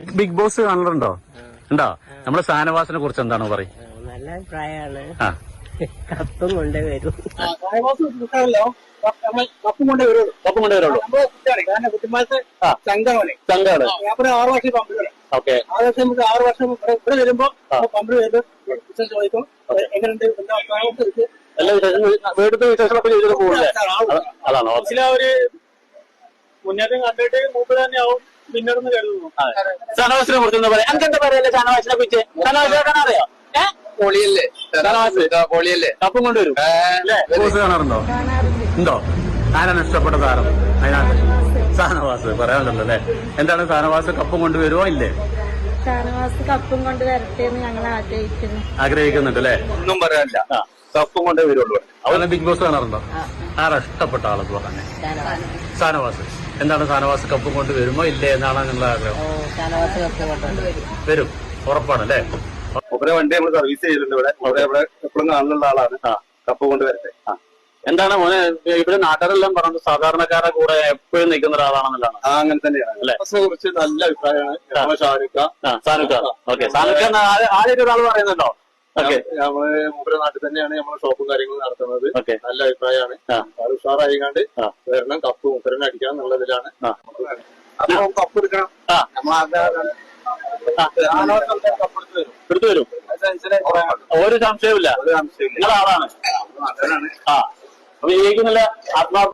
Big boss കാണലുണ്ടോ? ഉണ്ടോ? നമ്മുടെ ഷാനവാസിനെ കുറിച്ച് എന്താണ് പറയും? നല്ല അഭിപ്രായമാണ്. കപ്പും കൊണ്ടേ വരും. കപ്പും കൊണ്ടേ വരുള്ളൂ. കാരണം കുട്ടിമാലത്തെ ചങ്കാണ് 6 വർഷം പമ്പിൽ. ഓക്കെ. 6 വർഷം 6 വർഷം ഇവിടെ വരുമ്പോ പമ്പിൽ വരുമ്പോ ചോദിക്കും എങ്ങനെയുണ്ട് എല്ലാ വീട്ടിലത്തെ വിശേഷങ്ങളൊക്കെ ചോദിച്ചിട്ട് പോകില്ലേ? അതാണോ? ഒരു മുന്നേറ്റം കണ്ടിട്ട് മൂപ്പ് തന്നെ ആവും പിന്നീട് കരുതുന്നു. ഷാനവാസിനെ കുറിച്ച് എന്താ പറയാ? എനിക്ക് എന്താ പറയല്ലേ ഷാനവാസിനെ കുറിച്ച്? ഷാനവാസിനെ കാണാറിയോ? പൊളിയല്ലേ കപ്പും കൊണ്ടുവരും. ബോസ് കാണാറുണ്ടോ? ഉണ്ടോ? ആരാണ് ഇഷ്ടപ്പെട്ട താരം അതിനകത്ത്? ഷാനവാസ് പറയാനുണ്ടല്ലോ അല്ലെ? എന്താണ് ഷാനവാസ് കപ്പും കൊണ്ടുവരുമോ ഇല്ലേ? ഷാനവാസ് കപ്പും കൊണ്ട് വരട്ടെ എന്ന് ഞങ്ങൾ ആഗ്രഹിക്കുന്നുണ്ട് അല്ലെ? ഒന്നും പറയാനില്ല, കപ്പും കൊണ്ടേ വരുള്ളൂ. അവനെ ബിഗ് ബോസ് കാണാറുണ്ടോ? ആരാ ഇഷ്ടപ്പെട്ട ആളെന്ന് പറഞ്ഞേ? ഷാനവാസ്. എന്താണ് ഷാനവാസ് കപ്പും കൊണ്ട് വരുമോ ഇല്ലേ എന്നാണ് നിങ്ങളുടെ ആഗ്രഹം? വരും, ഉറപ്പാണല്ലേ? ഒരേ വണ്ടി നമ്മൾ സർവീസ് ചെയ്തിട്ടുണ്ട് ഇവിടെ എപ്പോഴും കാണുന്ന ആളാണ്. കപ്പ് കൊണ്ട് വരട്ടെ. എന്താണ് മോനെ ഇവിടെ നാട്ടുകാരെല്ലാം പറഞ്ഞു സാധാരണക്കാരുടെ കൂടെ എപ്പോഴും നിൽക്കുന്ന ഒരാളാണെന്നുള്ളതാണ്. അങ്ങനെ തന്നെയാണ് അല്ലെ? കുറിച്ച് നല്ല അഭിപ്രായമാണ്. ഷാനുഖ. ഓക്കെ. ഷാനുഖ ആദ്യം ഒരാൾ പറയുന്നുണ്ടോ? ഓക്കെ. നമ്മള് മൂപ്പര നാട്ടിൽ തന്നെയാണ് നമ്മള് ഷോപ്പും കാര്യങ്ങളും നടത്തുന്നത്. ഓക്കെ. നല്ല അഭിപ്രായമാണ്. അത് ഉഷാറായിക്കാണ്ട് വരണം, കപ്പ് മൂപ്പരനെ അടിക്കണം എന്നുള്ളതിലാണ്. കപ്പ് എടുക്കണം. എടുത്തു വരും. ഒരു സംശയവുമില്ല. നിങ്ങളാളാണ്. അപ്പൊ ജയിക്കുന്നില്ല ആത്മാർത്ഥ